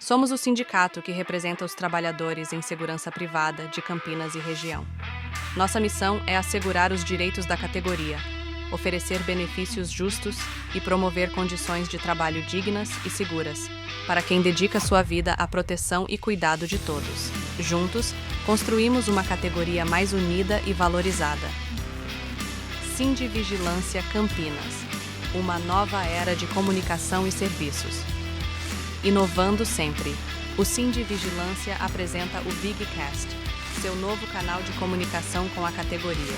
Somos o sindicato que representa os trabalhadores em segurança privada de Campinas e região. Nossa missão é assegurar os direitos da categoria, oferecer benefícios justos e promover condições de trabalho dignas e seguras, para quem dedica sua vida à proteção e cuidado de todos. Juntos, construímos uma categoria mais unida e valorizada. Sindivigilância Campinas, uma nova era de comunicação e serviços. Inovando sempre, o Sindivigilância apresenta o VigCast, seu novo canal de comunicação com a categoria.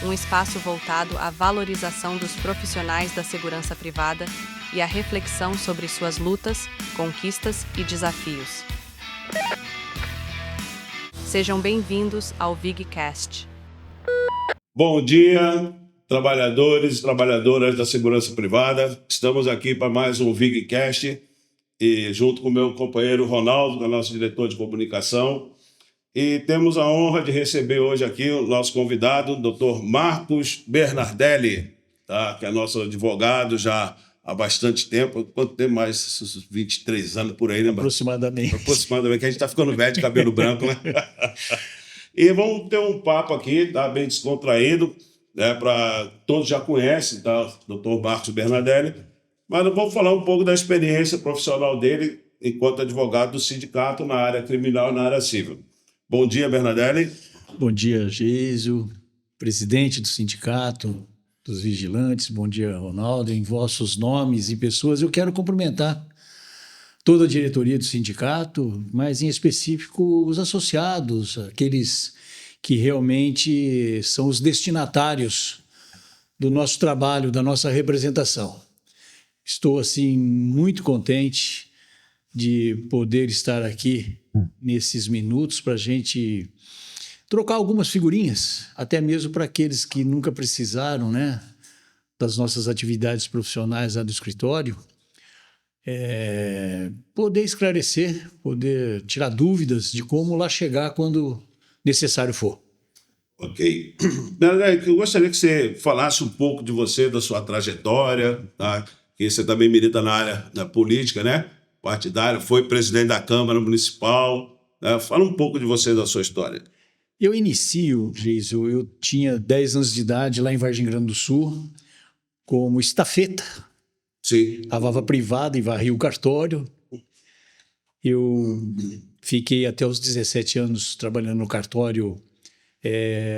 Um espaço voltado à valorização dos profissionais da segurança privada e à reflexão sobre suas lutas, conquistas e desafios. Sejam bem-vindos ao VigCast. Bom dia, trabalhadores e trabalhadoras da segurança privada. Estamos aqui para mais um VigCast e junto com o meu companheiro Ronaldo, que é nosso diretor de comunicação. E temos a honra de receber hoje aqui o nosso convidado, o Dr. Marcos Bernardelli, tá? Que é nosso advogado já há bastante tempo. Quanto tempo mais? 23 anos por aí, né? Aproximadamente. Aproximadamente, que a gente está ficando velho de cabelo branco, né? E vamos ter um papo aqui, tá? Bem descontraído, né? Todos já conhecem, tá? Dr. Marcos Bernardelli. Mas vamos falar um pouco da experiência profissional dele enquanto advogado do sindicato na área criminal e na área civil. Bom dia, Bernardelli. Bom dia, Geisio, presidente do sindicato dos vigilantes. Bom dia, Ronaldo. Em vossos nomes e pessoas, eu quero cumprimentar toda a diretoria do sindicato, mas em específico os associados, aqueles que realmente são os destinatários do nosso trabalho, da nossa representação. Estou, assim, muito contente de poder estar aqui nesses minutos para a gente trocar algumas figurinhas, até mesmo para aqueles que nunca precisaram, né, das nossas atividades profissionais lá do escritório, poder esclarecer, poder tirar dúvidas de como lá chegar quando necessário for. Ok. Bernardelli, eu gostaria que você falasse um pouco de você, da sua trajetória, tá? Que você também milita na área da política, né? Partidária, foi presidente da Câmara Municipal, né? Fala um pouco de você, da sua história. Eu inicio, Geisio, eu tinha 10 anos de idade lá em Vargem Grande do Sul, como estafeta. Sim. Lavava privada e varria o cartório. Eu fiquei até os 17 anos trabalhando no cartório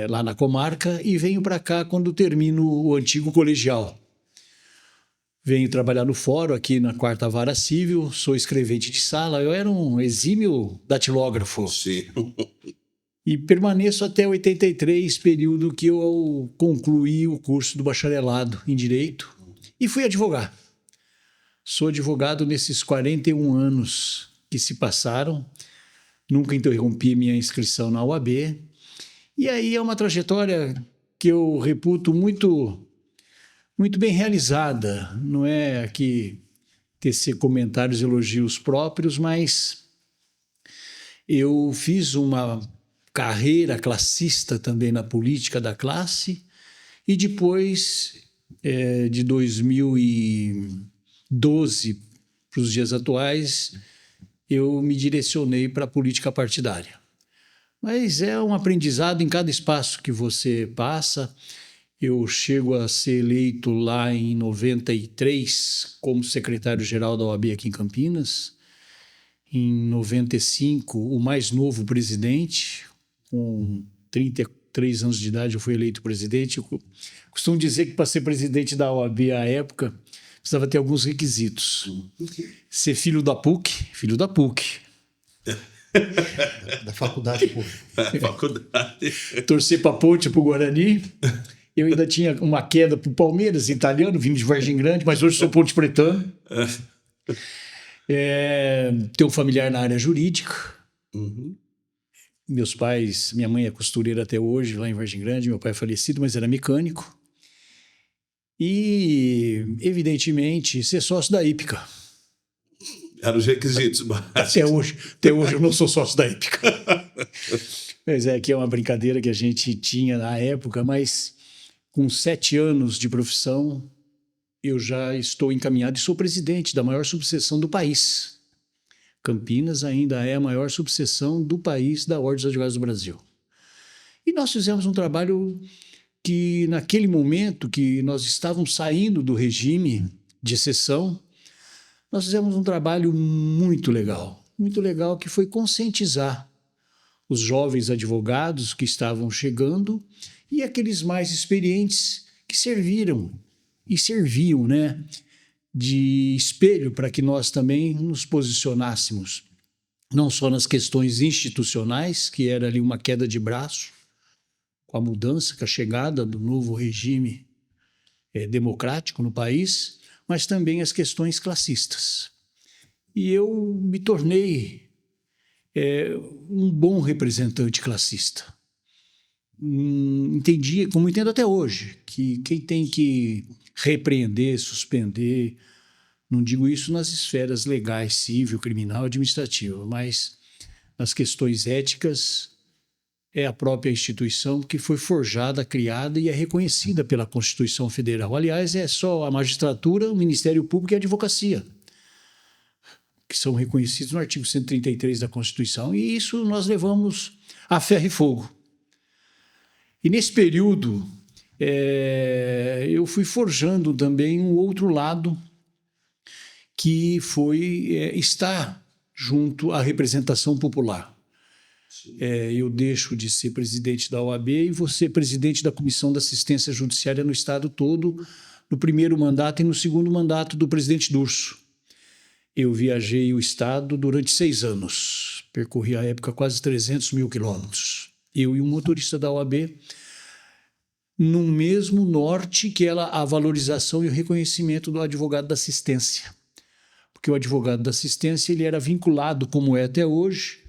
lá na comarca e venho para cá quando termino o antigo colegial. Venho trabalhar no fórum aqui na 4ª Vara Civil, sou escrevente de sala, eu era um exímio datilógrafo. Sim. E permaneço até 83, período que eu concluí o curso do bacharelado em Direito e fui advogar. Sou advogado nesses 41 anos que se passaram, nunca interrompi minha inscrição na OAB. E aí é uma trajetória que eu reputo muito bem realizada. Não é aqui tecer comentários, elogios próprios, mas eu fiz uma carreira classista também na política da classe e depois, de 2012 para os dias atuais, eu me direcionei para a política partidária. Mas é um aprendizado em cada espaço que você passa. Eu chego a ser eleito lá em 93 como secretário-geral da OAB aqui em Campinas. Em 95, o mais novo presidente, com 33 anos de idade, eu fui eleito presidente. Eu costumo dizer que para ser presidente da OAB à época, precisava ter alguns requisitos. Ser filho da PUC. Da faculdade, pô. Faculdade. Torcer para a Ponte, para o Guarani. Eu ainda tinha uma queda para o Palmeiras, italiano, vindo de Vargem Grande, mas hoje sou ponte pretano. Tenho um familiar na área jurídica. Uhum. Meus pais, minha mãe é costureira até hoje, lá em Vargem Grande. Meu pai é falecido, mas era mecânico. E, evidentemente, ser sócio da Hípica. Eram os requisitos básicos. Até hoje eu não sou sócio da Hípica. Mas que é uma brincadeira que a gente tinha na época, mas com 7 anos de profissão, eu já estou encaminhado e sou presidente da maior subseção do país. Campinas ainda é a maior subseção do país da Ordem dos Advogados do Brasil. E nós fizemos um trabalho que, naquele momento que nós estávamos saindo do regime de exceção, nós fizemos um trabalho muito legal, que foi conscientizar os jovens advogados que estavam chegando e aqueles mais experientes que serviam, né, de espelho para que nós também nos posicionássemos, não só nas questões institucionais, que era ali uma queda de braço, com a mudança, com a chegada do novo regime democrático no país, mas também as questões classistas. E eu me tornei um bom representante classista. Entendi, como entendo até hoje, que quem tem que repreender, suspender, não digo isso nas esferas legais, civil, criminal, administrativa, mas nas questões éticas, é a própria instituição que foi forjada, criada e é reconhecida pela Constituição Federal. Aliás, é só a magistratura, o Ministério Público e a advocacia, que são reconhecidos no artigo 133 da Constituição, e isso nós levamos a ferro e fogo. E nesse período, eu fui forjando também um outro lado, que foi estar junto à representação popular. Eu deixo de ser presidente da OAB e vou ser presidente da Comissão da Assistência Judiciária no Estado todo, no primeiro mandato e no segundo mandato do presidente Durso. Eu viajei o Estado durante 6 anos, percorri à época quase 300 mil quilômetros. Eu e um motorista da OAB, no mesmo norte que a valorização e o reconhecimento do advogado da assistência. Porque o advogado da assistência ele era vinculado, como é até hoje,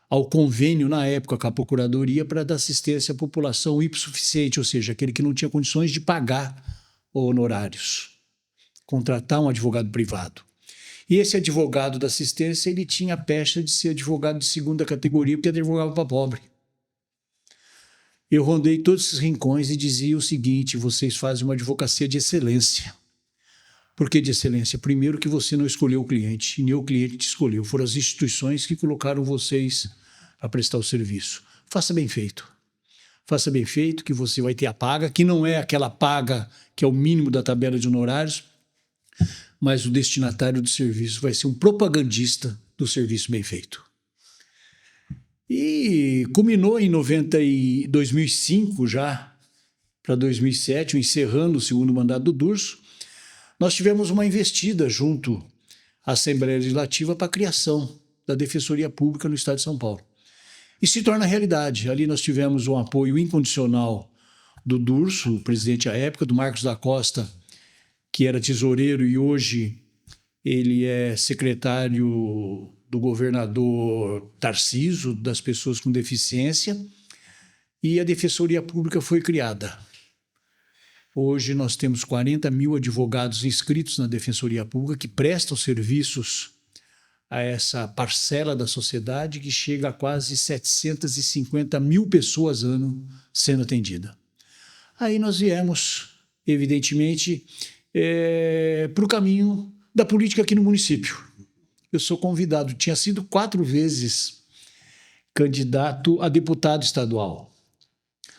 ao convênio, na época, com a Procuradoria para dar assistência à população hipossuficiente, ou seja, aquele que não tinha condições de pagar honorários, contratar um advogado privado. E esse advogado da assistência ele tinha a pecha de ser advogado de segunda categoria, porque advogava para pobre. Eu rondei todos esses rincões e dizia o seguinte: vocês fazem uma advocacia de excelência. Por que de excelência? Primeiro que você não escolheu o cliente, e nem o cliente te escolheu. Foram as instituições que colocaram vocês a prestar o serviço. Faça bem feito. Faça bem feito, que você vai ter a paga, que não é aquela paga que é o mínimo da tabela de honorários, mas o destinatário do serviço vai ser um propagandista do serviço bem feito. E culminou em 2005 já, para 2007, encerrando o segundo mandato do Durso, nós tivemos uma investida junto à Assembleia Legislativa para a criação da Defensoria Pública no Estado de São Paulo. E se torna realidade. Ali nós tivemos um apoio incondicional do Durso, o presidente à época, do Marcos da Costa, que era tesoureiro e hoje ele é secretário do governador Tarcísio, das pessoas com deficiência, e a Defensoria Pública foi criada. Hoje nós temos 40 mil advogados inscritos na Defensoria Pública que prestam serviços a essa parcela da sociedade que chega a quase 750 mil pessoas ano sendo atendida. Aí nós viemos, evidentemente, para o caminho da política aqui no município. Eu sou convidado, tinha sido 4 vezes candidato a deputado estadual.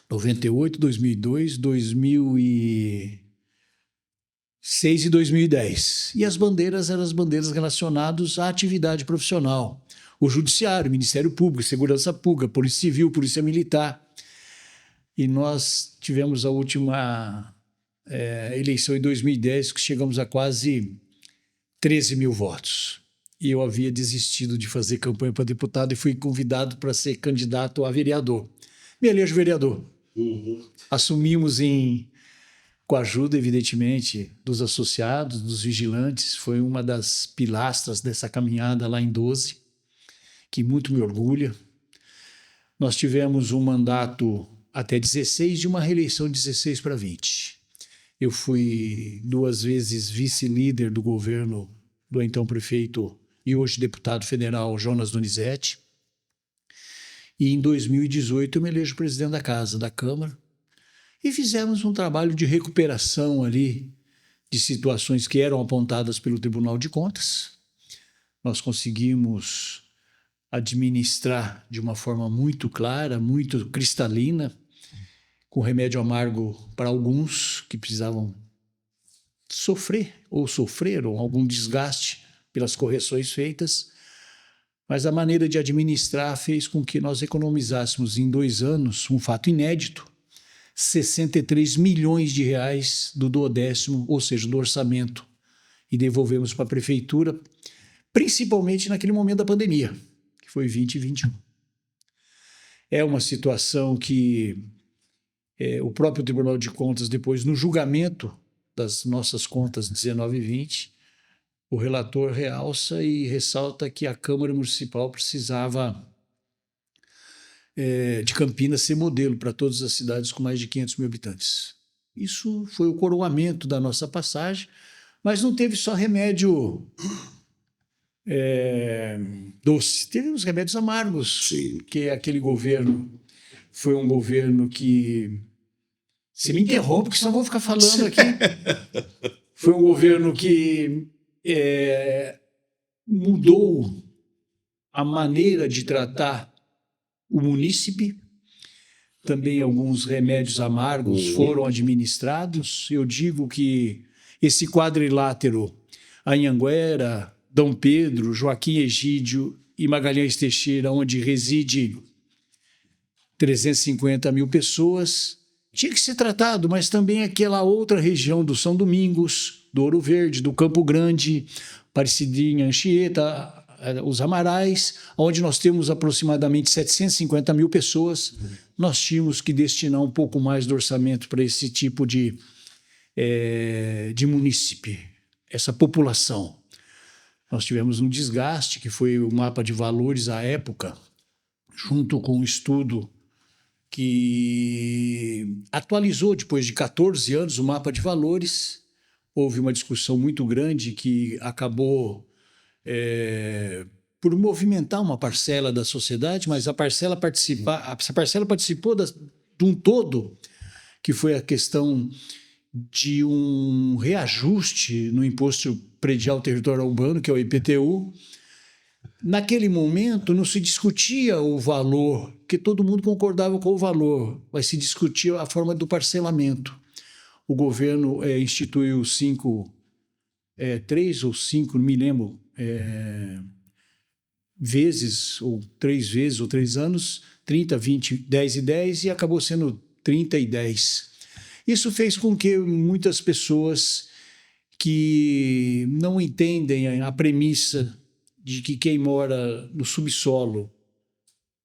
98, 2002, 2006 e 2010. E as bandeiras eram as bandeiras relacionadas à atividade profissional. O Judiciário, Ministério Público, Segurança Pública, Polícia Civil, Polícia Militar. E nós tivemos a última eleição em 2010, que chegamos a quase 13 mil votos. E eu havia desistido de fazer campanha para deputado e fui convidado para ser candidato a vereador. Me elejo vereador. Uhum. Assumimos com a ajuda, evidentemente, dos associados, dos vigilantes. Foi uma das pilastras dessa caminhada lá em 12, que muito me orgulha. Nós tivemos um mandato até 16 e uma reeleição de 16 para 20. Eu fui 2 vezes vice-líder do governo do então prefeito e hoje deputado federal Jonas Donizete. E em 2018 eu me elejo presidente da Casa, da Câmara, e fizemos um trabalho de recuperação ali de situações que eram apontadas pelo Tribunal de Contas. nós conseguimos administrar de uma forma muito clara, muito cristalina, com remédio amargo para alguns que precisavam sofrer ou sofreram algum desgaste pelas correções feitas, mas a maneira de administrar fez com que nós economizássemos em 2 anos, um fato inédito, 63 milhões de reais do duodécimo, ou seja, do orçamento, e devolvemos para a prefeitura, principalmente naquele momento da pandemia, que foi 2021. É uma situação que o próprio Tribunal de Contas, depois, no julgamento das nossas contas 19 e 20, o relator realça e ressalta que a Câmara Municipal precisava de Campinas ser modelo para todas as cidades com mais de 500 mil habitantes. Isso foi o coroamento da nossa passagem, mas não teve só remédio doce, teve os remédios amargos. Sim. Que aquele governo foi um governo que... Você me interrompe, porque senão eu vou ficar falando aqui. Foi um governo que mudou a maneira de tratar o munícipe. Também alguns remédios amargos foram administrados. Eu digo que esse quadrilátero, Anhanguera, Dom Pedro, Joaquim Egídio e Magalhães Teixeira, onde reside 350 mil pessoas, tinha que ser tratado, mas também aquela outra região do São Domingos, do Ouro Verde, do Campo Grande, Parecidinha, Anchieta, os Amarais, onde nós temos aproximadamente 750 mil pessoas, nós tínhamos que destinar um pouco mais do orçamento para esse tipo de munícipe, essa população. Nós tivemos um desgaste, que foi o mapa de valores à época, junto com um estudo que atualizou, depois de 14 anos, o mapa de valores. Houve uma discussão muito grande que acabou por movimentar uma parcela da sociedade, mas essa parcela participou de um todo, que foi a questão de um reajuste no Imposto Predial Territorial Urbano, que é o IPTU. Naquele momento não se discutia o valor, porque todo mundo concordava com o valor, mas se discutia a forma do parcelamento. O governo instituiu 3 ou 5, não me lembro, vezes, ou 3 vezes, ou 3 anos, 30, 20, 10 e 10, e acabou sendo 30 e 10. Isso fez com que muitas pessoas que não entendem a premissa de que quem mora no subsolo,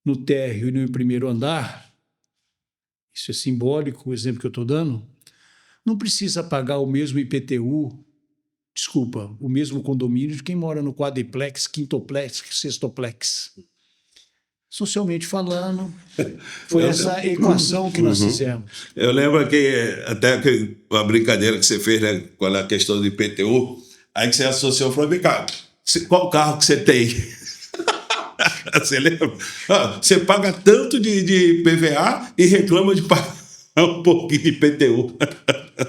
no térreo e no primeiro andar, isso é simbólico, o exemplo que eu estou dando, não precisa pagar o mesmo IPTU, o mesmo condomínio de quem mora no quadriplex, quintoplex, sextoplex. Socialmente falando, foi essa equação que nós fizemos. Eu lembro que até a brincadeira que você fez, né, com a questão do IPTU, aí que você associou, falou, vem cá, qual carro que você tem? Você lembra? Você paga tanto de PVA e reclama de pagar um pouquinho de IPTU.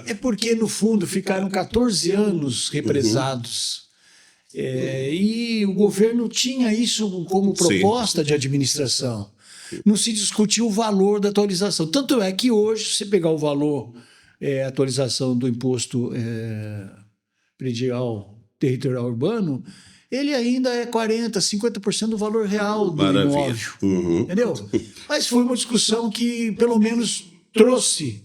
É porque, no fundo, ficaram 14 anos represados. E o governo tinha isso como proposta de administração. Não se discutia o valor da atualização. Tanto é que hoje, se você pegar o valor, atualização do imposto predial territorial urbano, ele ainda é 40%, 50% do valor real do imóvel. Entendeu? Mas foi uma discussão que, pelo menos, trouxe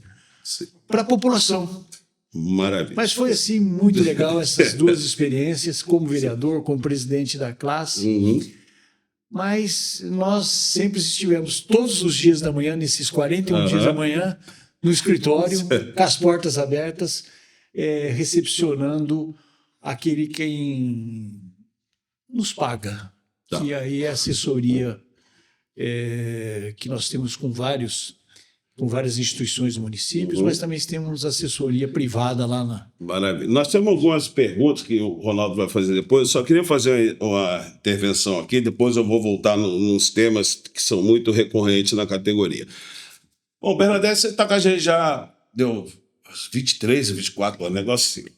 para a população. Maravilha. Mas foi, assim, muito legal essas 2 experiências, como vereador, como presidente da classe. Mas nós sempre estivemos todos os dias da manhã, nesses 41 dias da manhã, no escritório, com as portas abertas, recepcionando aquele quem nos paga, que aí é a assessoria que nós temos com várias instituições do município, mas também temos assessoria privada lá na... Maravilha. Nós temos algumas perguntas que o Ronaldo vai fazer depois. Eu só queria fazer uma intervenção aqui, depois eu vou voltar nos temas que são muito recorrentes na categoria. Bom, Bernadette, você está com a gente já deu 23, 24 anos, negócio assim.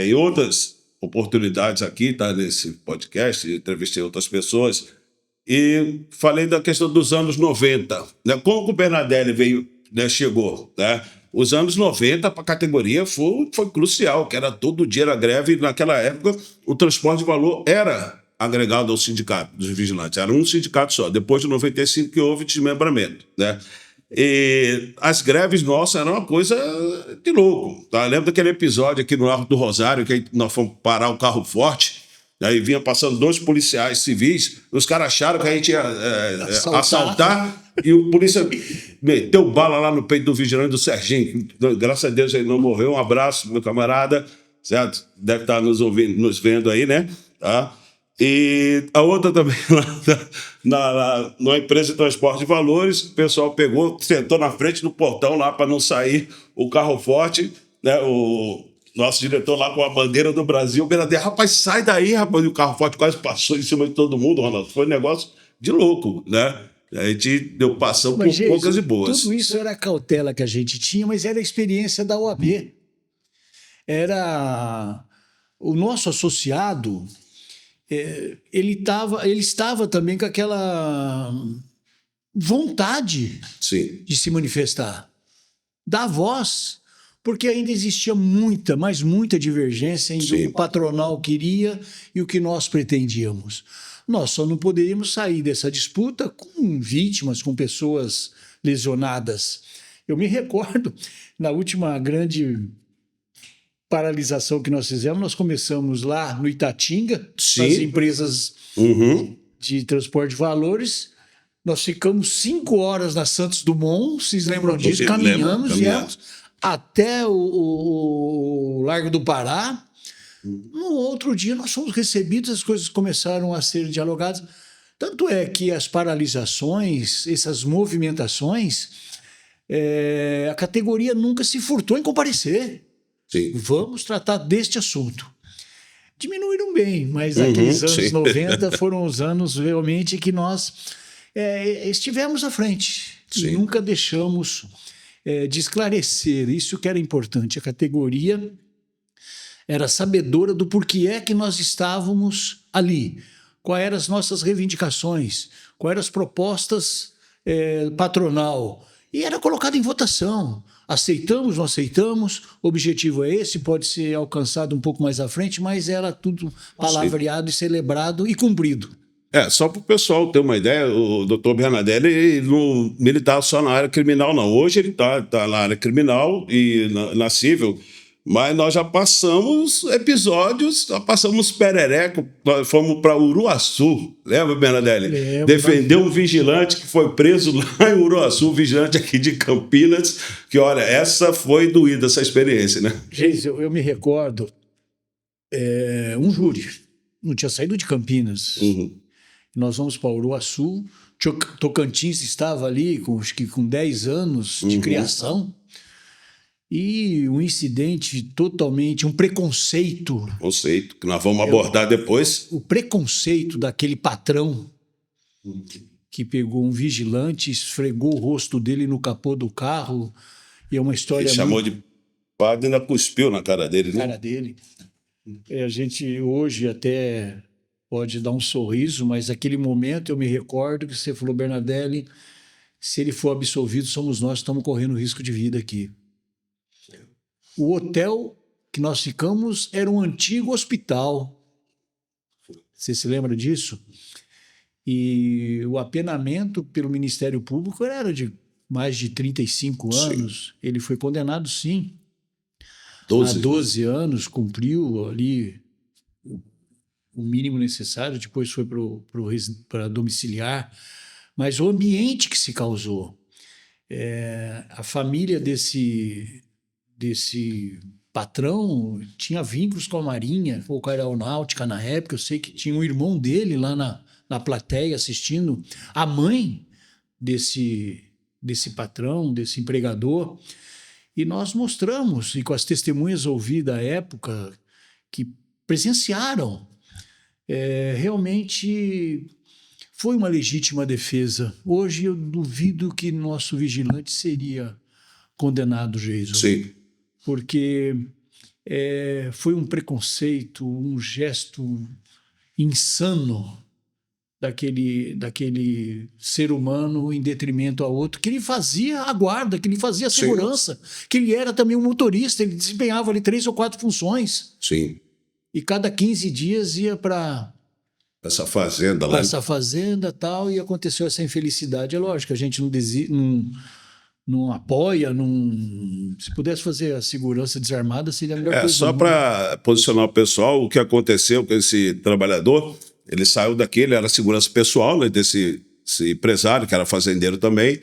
Em oportunidades aqui, tá, nesse podcast, entrevistei outras pessoas, e falei da questão dos anos 90, né? Como o Bernardelli veio, né, chegou, né? Os anos 90 para a categoria foi crucial, que era todo dia era greve, e naquela época o transporte de valor era agregado ao sindicato dos vigilantes, era um sindicato só, depois de 95 que houve desmembramento, né? E as greves nossas eram uma coisa de louco, tá? Lembro daquele episódio aqui no Arco do Rosário, que nós fomos parar o carro forte, aí vinha passando 2 policiais civis, os caras acharam que a gente ia assaltar, e o polícia meteu bala lá no peito do vigilante do Serginho. Graças a Deus ele não morreu. Um abraço, meu camarada, certo? Deve estar nos ouvindo, nos vendo aí, né? Tá? E a outra também, lá na empresa de transporte de valores, o pessoal pegou, sentou na frente do portão lá para não sair o carro forte, né? O nosso diretor lá com a bandeira do Brasil, o Bernardelli, rapaz, sai daí, rapaz, e o carro forte quase passou em cima de todo mundo, Ronaldo. Foi um negócio de louco, né? A gente deu passão por poucas e boas. Tudo isso era a cautela que a gente tinha, mas era a experiência da OAB. Era o nosso associado, ele estava também com aquela vontade Sim. de se manifestar, dar voz, porque ainda existia muita, mas muita divergência entre Sim. o patronal queria e o que nós pretendíamos. Nós só não poderíamos sair dessa disputa com vítimas, com pessoas lesionadas. Eu me recordo, na última grande paralisação que nós fizemos, nós começamos lá no Itatinga, Sim. as empresas de transporte de valores. Nós ficamos 5 horas na Santos Dumont, vocês lembram disso? Caminhamos, viemos até o Largo do Pará. No outro dia nós fomos recebidos, as coisas começaram a ser dialogadas. Tanto é que as paralisações, essas movimentações, a categoria nunca se furtou em comparecer. Sim. Vamos tratar deste assunto. Diminuíram bem, mas aqueles anos 90 foram os anos realmente que nós estivemos à frente. Sim. E nunca deixamos de esclarecer isso que era importante. A categoria era sabedora do porquê é que nós estávamos ali, quais eram as nossas reivindicações, quais eram as propostas patronal, e era colocado em votação. Aceitamos, não aceitamos, o objetivo é esse, pode ser alcançado um pouco mais à frente, mas era tudo palavreado e celebrado e cumprido. Só para o pessoal ter uma ideia, o doutor Bernardelli ele não militava só na área criminal, não. Hoje ele está na área criminal e na civil, mas nós já passamos episódios, já passamos perereco, nós fomos para Uruaçu, lembra, Bernardelli? Lembro. Defendeu um vigilante que foi preso lá em Uruaçu, vigilante aqui de Campinas, que olha, essa foi doída, essa experiência, né? Gente, eu me recordo, um júri, não tinha saído de Campinas, nós vamos para Uruaçu, Tocantins estava ali, acho que com 10 anos de criação, e um incidente totalmente, um preconceito. Conceito, que nós vamos abordar depois. O preconceito daquele patrão que pegou um vigilante, esfregou o rosto dele no capô do carro, e é uma história... Ele chamou de padre e ainda cuspiu na cara dele, né? Cara dele. A gente hoje até pode dar um sorriso, mas naquele momento eu me recordo que você falou, Bernardelli, se ele for absolvido, somos nós que estamos correndo risco de vida aqui. O hotel que nós ficamos era um antigo hospital. Você se lembra disso? E o apenamento pelo Ministério Público era de mais de 35 anos. Sim. Ele foi condenado, sim, 12. a 12 anos, cumpriu ali o mínimo necessário, depois foi para domiciliar. Mas o ambiente que se causou, a família desse patrão tinha vínculos com a Marinha ou com a Aeronáutica na época. Eu sei que tinha um irmão dele lá na plateia assistindo, a mãe desse patrão, desse empregador. E nós mostramos, e com as testemunhas ouvidas à época, que presenciaram, realmente foi uma legítima defesa. Hoje eu duvido que nosso vigilante seria condenado, Jason. Sim. Porque foi um preconceito, um gesto insano daquele ser humano em detrimento a outro, que ele fazia a guarda, que ele fazia a segurança, que ele era também um motorista, ele desempenhava ali 3 ou 4 funções. Sim. E cada 15 dias ia para Essa fazenda lá. essa fazenda tal, e aconteceu essa infelicidade. É lógico, a gente não apoia, se pudesse fazer a segurança desarmada, seria a melhor coisa. Só para posicionar o pessoal, o que aconteceu com esse trabalhador, ele saiu daqui, ele era segurança pessoal, né, esse empresário, que era fazendeiro também,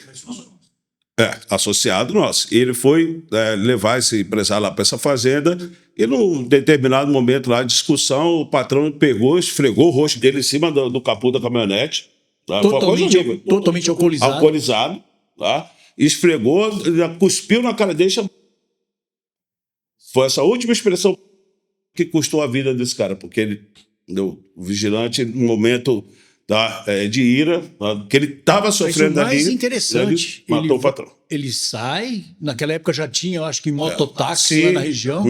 associado nosso. E ele foi levar esse empresário lá para essa fazenda, e num determinado momento lá de discussão, o patrão pegou, esfregou o rosto dele em cima do capô da caminhonete. Tá? Totalmente alcoolizado. Alcoolizado, tá? Esfregou, cuspiu na cara dele. Foi essa última expressão que custou a vida desse cara, porque o vigilante, no momento de ira, que ele estava sofrendo ali. Mas o mais interessante, ele matou o patrão. Ele sai, naquela época já tinha, eu acho que mototáxi lá na região,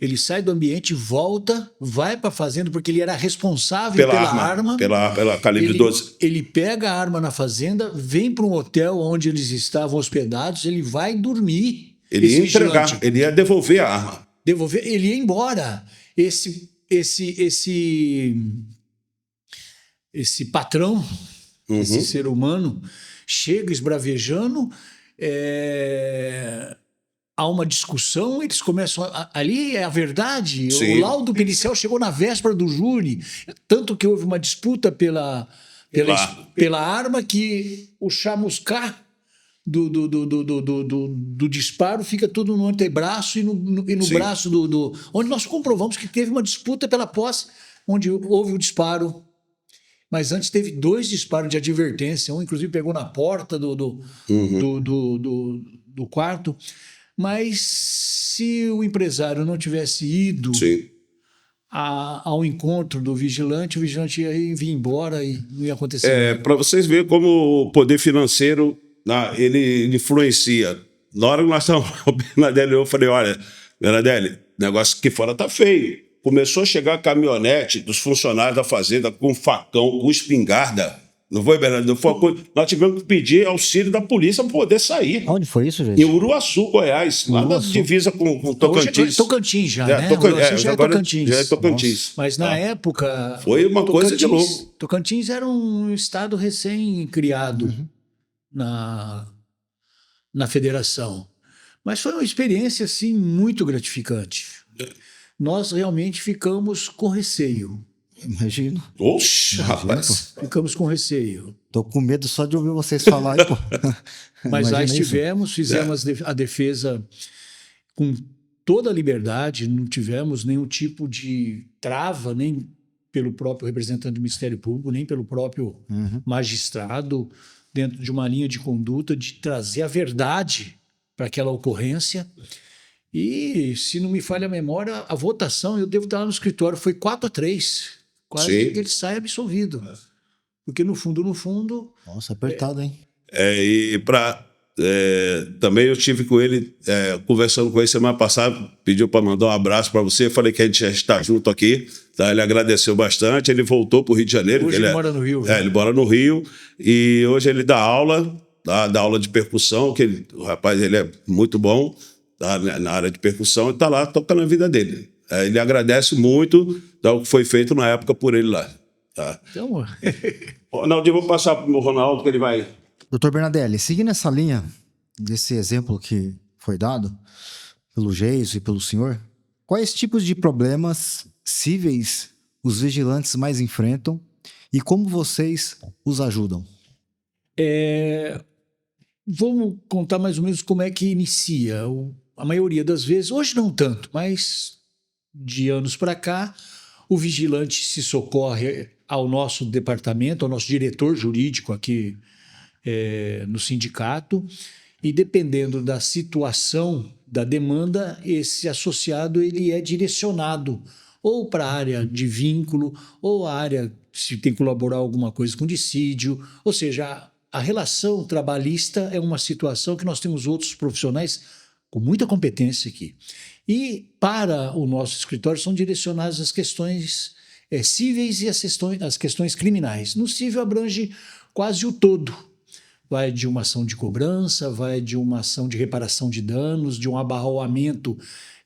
ele sai do ambiente, volta, vai para a fazenda, porque ele era responsável pela arma. Pela calibre 12. Ele pega a arma na fazenda, vem para um hotel onde eles estavam hospedados, ele vai dormir. Ele ia entregar, ele ia devolver a arma. Ele ia embora. Esse patrão, esse ser humano, chega esbravejando, há uma discussão, eles começam ali é a verdade. Sim. O laudo pericial chegou na véspera do júri, tanto que houve uma disputa pela arma, que o chamuscar do disparo fica tudo no antebraço e no braço onde nós comprovamos que teve uma disputa pela posse, onde houve o disparo. Mas antes teve 2 disparos de advertência, um inclusive pegou na porta do quarto. Mas se o empresário não tivesse ido ao encontro do vigilante, o vigilante ia vir embora e não ia acontecer nada. Para vocês verem como o poder financeiro ele influencia. Na hora que nós estávamos com o Bernadelli, eu falei, olha, Bernadelli, o negócio aqui fora tá feio. Começou a chegar a caminhonete dos funcionários da fazenda com facão, com espingarda. Não foi, Bernardo? Não foi uma coisa. Nós tivemos que pedir auxílio da polícia para poder sair. Onde foi isso, gente? Em Uruaçu, Goiás. Lá na divisa com Tocantins. Hoje é Tocantins já, né? Já é Tocantins. Já é Tocantins. Mas na época... Foi uma coisa de louco. Tocantins era um estado recém-criado na federação. Mas foi uma experiência, assim, muito gratificante. Nós realmente ficamos com receio. Imagino. Oxe, rapaz. Ficamos com receio. Tô com medo só de ouvir vocês falarem, pô. Mas lá estivemos, fizemos a defesa com toda a liberdade, não tivemos nenhum tipo de trava, nem pelo próprio representante do Ministério Público, nem pelo próprio magistrado, dentro de uma linha de conduta de trazer a verdade para aquela ocorrência. E, se não me falha a memória, a votação, eu devo estar lá no escritório, foi 4-3. Quase que ele sai absolvido. Porque, no fundo... Nossa, apertado, hein? Também eu estive com ele, conversando com ele semana passada, pediu para mandar um abraço para você, falei que a gente já está junto aqui, tá? Ele agradeceu bastante, ele voltou para o Rio de Janeiro. Hoje ele mora no Rio. Ele mora no Rio, e hoje ele dá aula, dá aula de percussão, que o rapaz ele é muito bom, tá? Na área de percussão, e está lá tocando a vida dele. Ele agradece muito o que foi feito na época por ele lá. Tá? Então... Ronaldo, eu vou passar para o Ronaldo, que ele vai... Doutor Bernadelli, seguindo essa linha desse exemplo que foi dado pelo Geiso e pelo senhor, quais tipos de problemas cíveis os vigilantes mais enfrentam e como vocês os ajudam? Vamos contar mais ou menos como é que inicia. A maioria das vezes, hoje não tanto, mas de anos para cá, o vigilante se socorre ao nosso departamento, ao nosso diretor jurídico aqui no sindicato, e dependendo da situação da demanda, esse associado ele é direcionado ou para a área de vínculo, ou a área, se tem que colaborar alguma coisa com dissídio, ou seja, a relação trabalhista é uma situação que nós temos outros profissionais com muita competência aqui. E para o nosso escritório são direcionadas as questões cíveis e as questões criminais. No cível abrange quase o todo. Vai de uma ação de cobrança, vai de uma ação de reparação de danos, de um abarroamento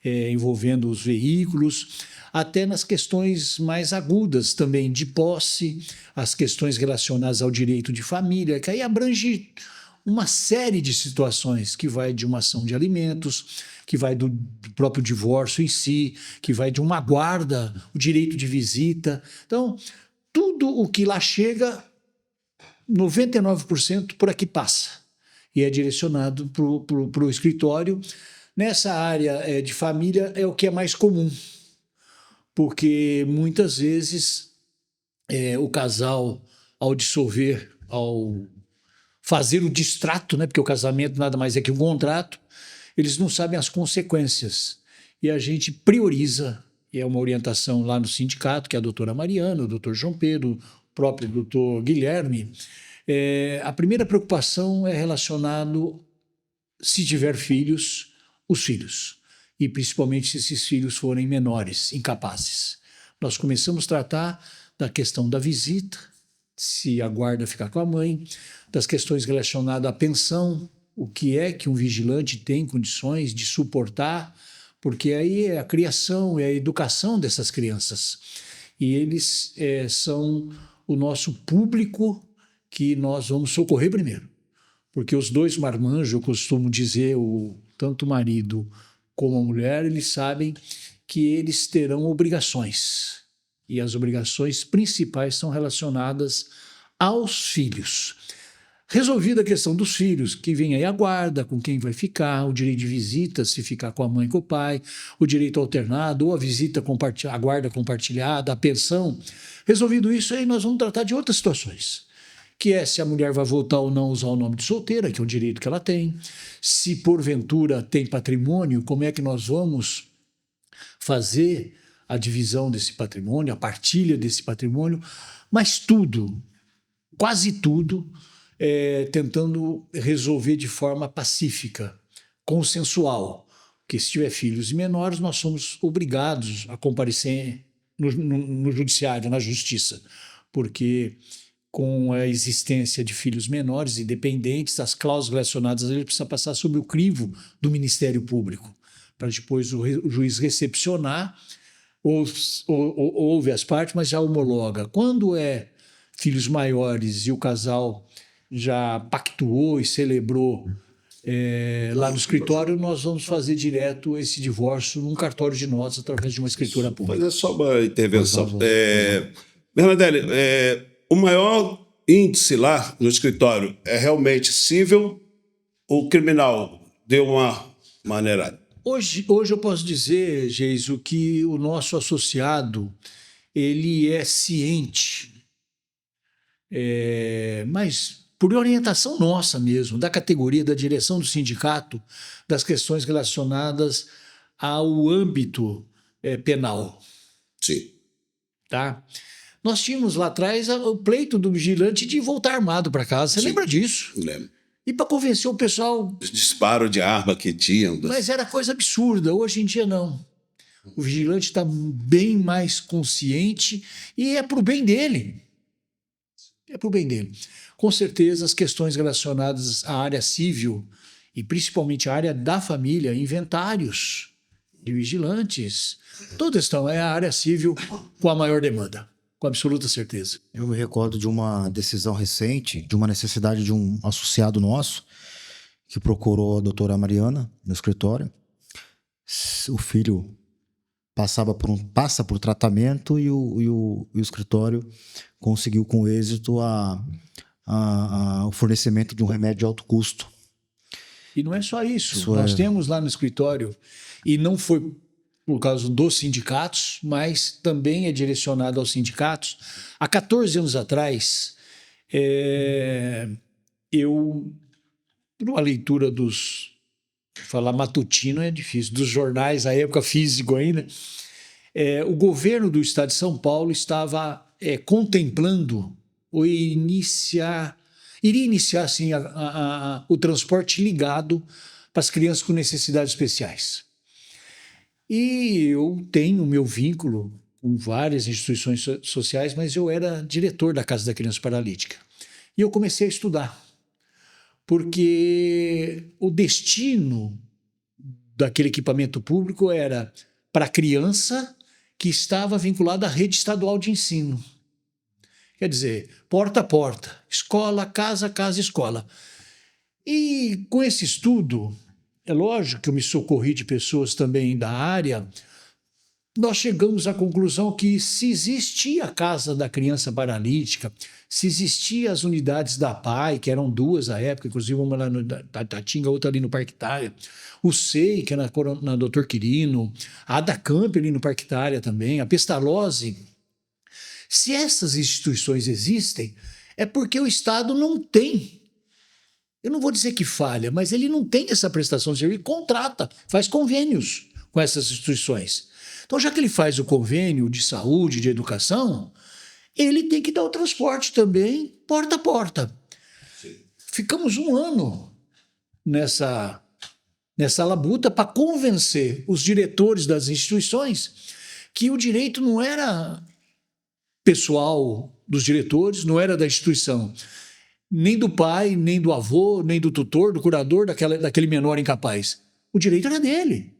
envolvendo os veículos, até nas questões mais agudas também de posse, as questões relacionadas ao direito de família, que aí abrange uma série de situações, que vai de uma ação de alimentos, que vai do próprio divórcio em si, que vai de uma guarda, o direito de visita. Então, tudo o que lá chega, 99% por aqui passa e é direcionado para o escritório. Nessa área de família é o que é mais comum, porque muitas vezes o casal, ao dissolver, ao fazer o distrato, né, porque o casamento nada mais é que um contrato, eles não sabem as consequências. E a gente prioriza, e é uma orientação lá no sindicato, que é a doutora Mariana, o doutor João Pedro, o próprio doutor Guilherme. A primeira preocupação é relacionado, se tiver filhos, os filhos. E principalmente se esses filhos forem menores, incapazes. Nós começamos a tratar da questão da visita, se a guarda ficar com a mãe, das questões relacionadas à pensão, o que é que um vigilante tem condições de suportar, porque aí é a criação, é a educação dessas crianças. E eles são o nosso público que nós vamos socorrer primeiro. Porque os dois marmanjos, eu costumo dizer, tanto o marido como a mulher, eles sabem que eles terão obrigações. E as obrigações principais são relacionadas aos filhos. Resolvida a questão dos filhos, que vem aí a guarda, com quem vai ficar, o direito de visita, se ficar com a mãe e com o pai, o direito alternado, ou a visita a guarda compartilhada, a pensão. Resolvido isso, aí nós vamos tratar de outras situações, que é se a mulher vai voltar ou não a usar o nome de solteira, que é um direito que ela tem, se porventura tem patrimônio, como é que nós vamos fazer a divisão desse patrimônio, a partilha desse patrimônio, mas tudo, quase tudo, tentando resolver de forma pacífica, consensual, porque se tiver filhos e menores, nós somos obrigados a comparecer no judiciário, na justiça, porque com a existência de filhos menores e dependentes, as cláusulas relacionadas a ele precisam passar sob o crivo do Ministério Público, para depois o juiz recepcionar, ouve as partes, mas já homologa. Quando é filhos maiores e o casal já pactuou e celebrou lá no escritório, nós vamos fazer direto esse divórcio num cartório de notas através de uma escritura pública. Mas é só uma intervenção. Bernardelli, o maior índice lá no escritório é realmente cível ou criminal? De uma maneira... Hoje eu posso dizer, Geiso, que o nosso associado ele é ciente, mas por orientação nossa mesmo, da categoria, da direção do sindicato, das questões relacionadas ao âmbito penal. Sim. Tá? Nós tínhamos lá atrás o pleito do vigilante de voltar armado para casa. Você lembra disso? Lembro. E para convencer o pessoal... Os disparos de arma que tinham. Mas era coisa absurda. Hoje em dia, não. O vigilante está bem mais consciente e é para o bem dele. É para o bem dele. Com certeza, as questões relacionadas à área civil e principalmente à área da família, inventários de vigilantes, todas estão. É a área civil com a maior demanda. Com absoluta certeza. Eu me recordo de uma decisão recente, de uma necessidade de um associado nosso, que procurou a doutora Mariana no escritório. O filho passa por tratamento e o escritório conseguiu com êxito o fornecimento de um remédio de alto custo. E não é só isso. Nós temos lá no escritório, e não foi por causa dos sindicatos, mas também é direcionado aos sindicatos. Há 14 anos atrás, eu, por uma leitura falar matutino é difícil, dos jornais, à época físico ainda, o governo do estado de São Paulo estava contemplando iria iniciar assim, o transporte ligado para as crianças com necessidades especiais. E eu tenho meu vínculo com várias instituições sociais, mas eu era diretor da Casa da Criança Paralítica. E eu comecei a estudar, porque o destino daquele equipamento público era para a criança que estava vinculada à rede estadual de ensino. Quer dizer, porta a porta, escola, casa, casa, escola. E com esse estudo, é lógico que eu me socorri de pessoas também da área, nós chegamos à conclusão que se existia a Casa da Criança Paralítica, se existiam as unidades da PAI, que eram 2 à época, inclusive uma lá no Tatinga, outra ali no Parque Itália, o SEI, que era na Dr. Quirino, a ADACAMP ali no Parque Itália também, a Pestalozzi. Se essas instituições existem, é porque o Estado não tem. Eu não vou dizer que falha, mas ele não tem essa prestação de serviço, contrata, faz convênios com essas instituições. Então, já que ele faz o convênio de saúde, de educação, ele tem que dar o transporte também, porta a porta. Sim. Ficamos 1 ano nessa labuta para convencer os diretores das instituições que o direito não era pessoal dos diretores, não era da instituição, nem do pai, nem do avô, nem do tutor, do curador, daquele menor incapaz. O direito era dele.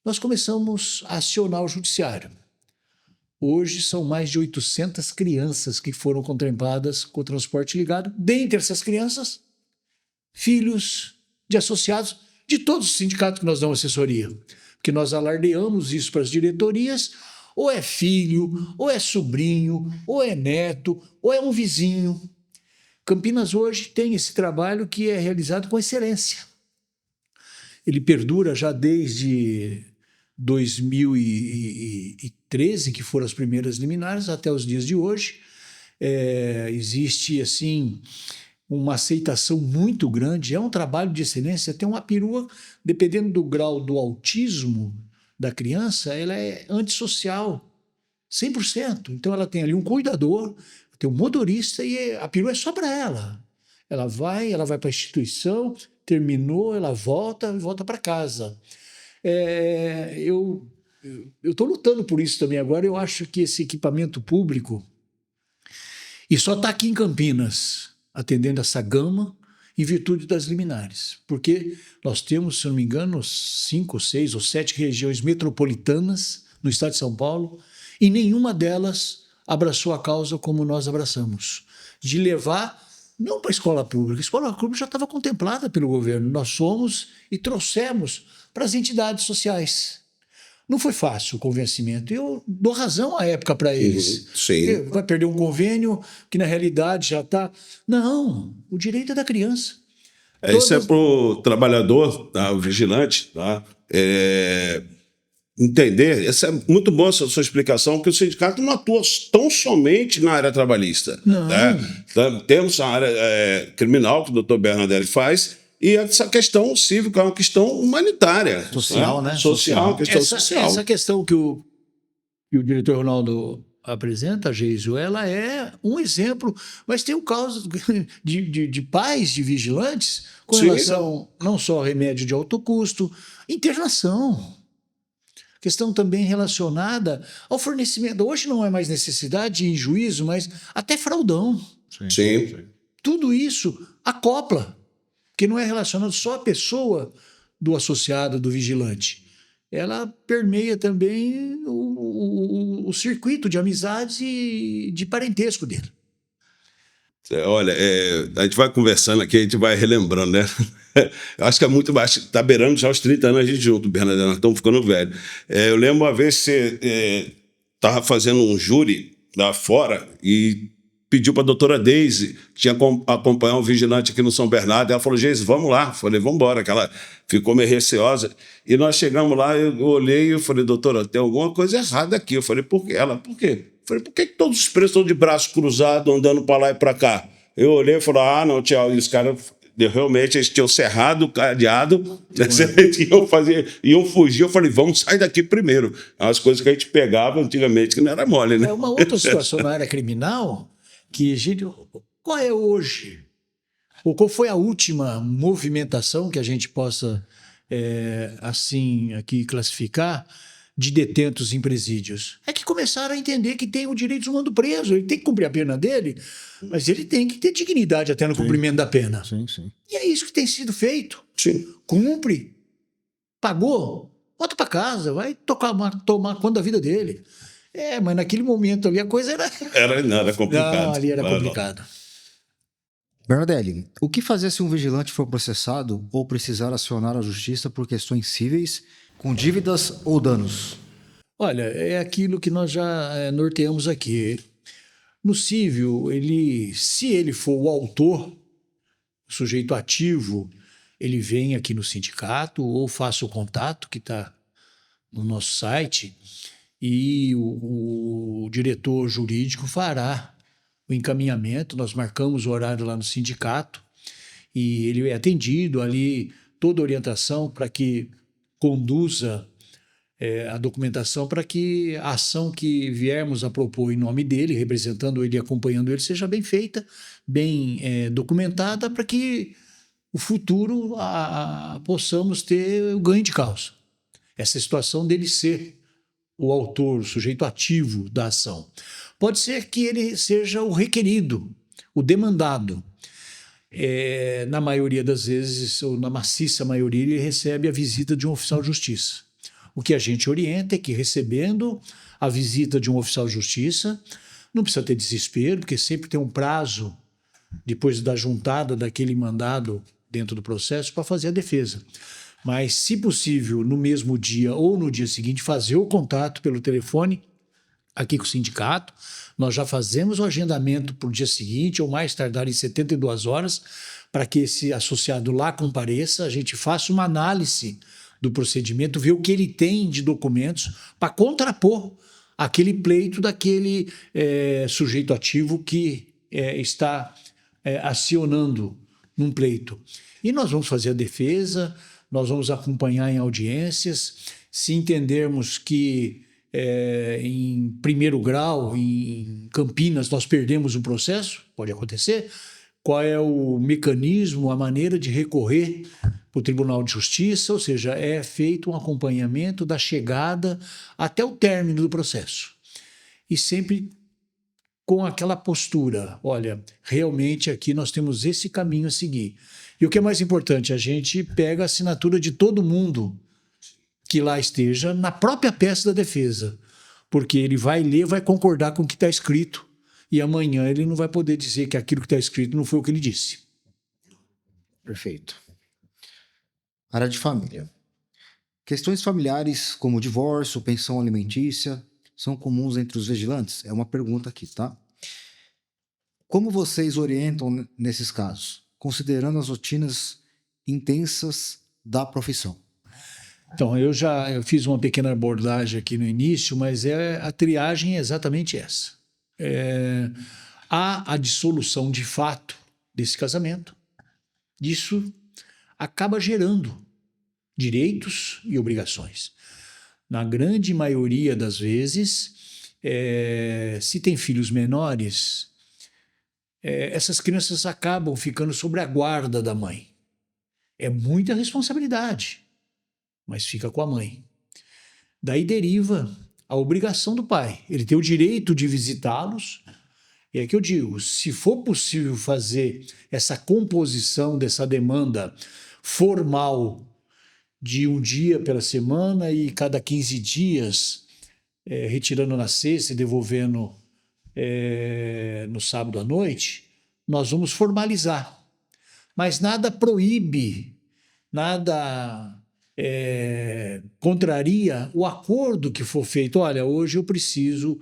Nós começamos a acionar o judiciário. Hoje são mais de 800 crianças que foram contempladas com o transporte ligado. Dentre essas crianças, filhos de associados de todos os sindicatos que nós damos assessoria. Porque nós alardeamos isso para as diretorias, ou é filho, ou é sobrinho, ou é neto, ou é um vizinho. Campinas hoje tem esse trabalho que é realizado com excelência. Ele perdura já desde 2013, que foram as primeiras liminares, até os dias de hoje. Existe, assim, uma aceitação muito grande. É um trabalho de excelência. Tem uma perua, dependendo do grau do autismo da criança, ela é antissocial, 100%. Então, ela tem ali um cuidador, tem um motorista e a perua é só para ela. Ela vai para a instituição, terminou, ela volta para casa. Eu estou lutando por isso também agora. Eu acho que esse equipamento público, e só está aqui em Campinas, atendendo essa gama, em virtude das liminares. Porque nós temos, se não me engano, 5, 6 ou 7 regiões metropolitanas no estado de São Paulo, e nenhuma delas abraçou a causa como nós abraçamos, de levar não para a escola pública já estava contemplada pelo governo, nós somos e trouxemos para as entidades sociais. Não foi fácil o convencimento, eu dou razão à época para eles. Sim. Vai perder um convênio que na realidade já está... Não, o direito é da criança. Isso é para o trabalhador, tá, o vigilante, tá? Entender, essa é muito boa essa sua explicação, porque o sindicato não atua tão somente na área trabalhista. Não. Né? Então, temos a área criminal, que o doutor Bernardelli faz, e essa questão cívica é uma questão humanitária. Social, né? Social, questão social. Essa questão que o diretor Ronaldo apresenta, Geisio, ela é um exemplo, mas tem o caso de pais de vigilantes com relação não só ao remédio de alto custo, internação. Questão também relacionada ao fornecimento. Hoje não é mais necessidade em juízo, mas até fraudão. Sim. Tudo isso acopla, porque não é relacionado só à pessoa do associado, do vigilante. Ela permeia também o circuito de amizades e de parentesco dele. Olha, a gente vai conversando aqui, a gente vai relembrando, né? Eu acho que é muito baixo, está beirando já os 30 anos a gente junto, Bernardo, nós estamos ficando velhos. Eu lembro uma vez que você estava fazendo um júri lá fora e pediu para a doutora Deise, que tinha acompanhar um vigilante aqui no São Bernardo, ela falou, Geise, vamos lá. Eu falei, vamos embora, que ela ficou meio receosa. E nós chegamos lá, eu olhei e falei, doutora, tem alguma coisa errada aqui. Eu falei, por quê? Ela, por quê? Eu falei, por que todos os presos estão de braço cruzado, andando para lá e para cá? Eu olhei e falei, não, tchau, e os caras... Realmente eles tinham cerrado o cadeado, iam fugir. Eu falei, vamos sair daqui primeiro. As coisas que a gente pegava antigamente, que não era mole, né? É uma outra situação na área criminal que, qual é hoje? Ou qual foi a última movimentação que a gente possa assim, aqui classificar, de detentos em presídios. É que começaram a entender que tem o direito humano preso, ele tem que cumprir a pena dele, mas ele tem que ter dignidade até no cumprimento da pena. Sim, sim. E é isso que tem sido feito. Sim. Cumpre, pagou, volta para casa, vai tomar conta da vida dele. Mas naquele momento ali a coisa era... Era complicado. Não, ali era Claro. complicado. Bernardelli, o que fazer se um vigilante for processado ou precisar acionar a justiça por questões cíveis, com dívidas ou danos? Olha, é aquilo que nós já norteamos aqui. No cívil, se ele for o autor, o sujeito ativo, ele vem aqui no sindicato ou faça o contato que está no nosso site e o diretor jurídico fará o encaminhamento. Nós marcamos o horário lá no sindicato e ele é atendido ali, toda a orientação para que conduza a documentação para que a ação que viermos a propor em nome dele, representando ele e acompanhando ele, seja bem feita, bem documentada, para que o futuro possamos ter o ganho de causa. Essa situação dele ser o autor, o sujeito ativo da ação. Pode ser que ele seja o requerido, o demandado. Na maioria das vezes, ou na maciça maioria, ele recebe a visita de um oficial de justiça. O que a gente orienta é que, recebendo a visita de um oficial de justiça, não precisa ter desespero, porque sempre tem um prazo, depois da juntada daquele mandado dentro do processo, para fazer a defesa. Mas, se possível, no mesmo dia ou no dia seguinte, fazer o contato pelo telefone aqui com o sindicato. Nós já fazemos o agendamento para o dia seguinte, ou mais tardar em 72 horas, para que esse associado lá compareça, a gente faça uma análise do procedimento, ver o que ele tem de documentos para contrapor aquele pleito daquele sujeito ativo que está acionando num pleito. E nós vamos fazer a defesa, nós vamos acompanhar em audiências, se entendermos que em primeiro grau, em Campinas, nós perdemos o processo, pode acontecer, qual é o mecanismo, a maneira de recorrer para o Tribunal de Justiça, ou seja, é feito um acompanhamento da chegada até o término do processo. E sempre com aquela postura, olha, realmente aqui nós temos esse caminho a seguir. E o que é mais importante, a gente pega a assinatura de todo mundo que lá esteja na própria peça da defesa, porque ele vai ler, vai concordar com o que está escrito, e amanhã ele não vai poder dizer que aquilo que está escrito não foi o que ele disse. Perfeito. Área de família. Questões familiares como divórcio, pensão alimentícia, são comuns entre os vigilantes? É uma pergunta aqui, tá? Como vocês orientam nesses casos, considerando as rotinas intensas da profissão? Então, eu fiz uma pequena abordagem aqui no início, mas a triagem é exatamente essa. Há a dissolução de fato desse casamento. Isso acaba gerando direitos e obrigações. Na grande maioria das vezes, se tem filhos menores, essas crianças acabam ficando sob a guarda da mãe. É muita responsabilidade, mas fica com a mãe. Daí deriva a obrigação do pai. Ele tem o direito de visitá-los. E é que eu digo, se for possível fazer essa composição dessa demanda formal de um dia pela semana e cada 15 dias, retirando na sexta e devolvendo no sábado à noite, nós vamos formalizar. Mas nada proíbe, nada contraria o acordo que for feito. Olha, hoje eu preciso,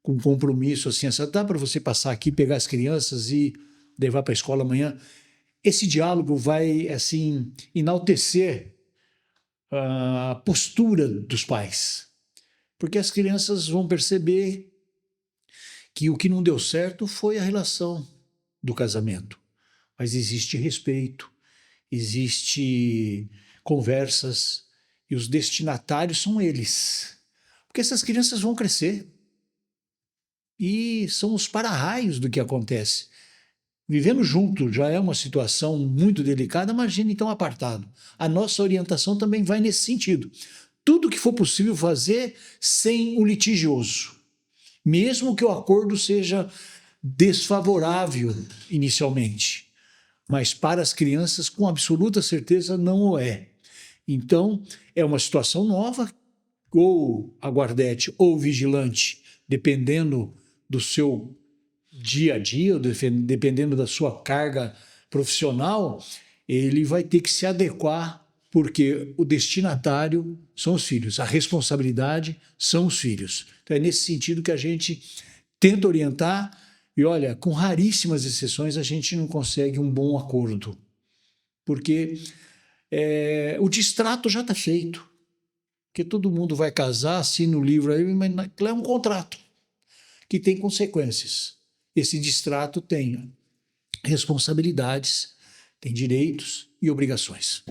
com compromisso assim, dá para você passar aqui, pegar as crianças e levar para a escola amanhã. Esse diálogo vai assim enaltecer a postura dos pais, porque as crianças vão perceber que o que não deu certo foi a relação do casamento, mas existe respeito, existe conversas, e os destinatários são eles, porque essas crianças vão crescer e são os para-raios do que acontece. Vivendo junto já é uma situação muito delicada, imagina então apartado. A nossa orientação também vai nesse sentido. Tudo que for possível fazer sem o litigioso, mesmo que o acordo seja desfavorável inicialmente, mas para as crianças, com absoluta certeza, não o é. Então, é uma situação nova, ou a guardete ou o vigilante, dependendo do seu dia a dia, dependendo da sua carga profissional, ele vai ter que se adequar, porque o destinatário são os filhos, a responsabilidade são os filhos. Então é nesse sentido que a gente tenta orientar e, olha, com raríssimas exceções, a gente não consegue um bom acordo, porque o distrato já está feito, porque todo mundo vai casar, assina o livro aí, mas é um contrato que tem consequências. Esse distrato tem responsabilidades, tem direitos e obrigações.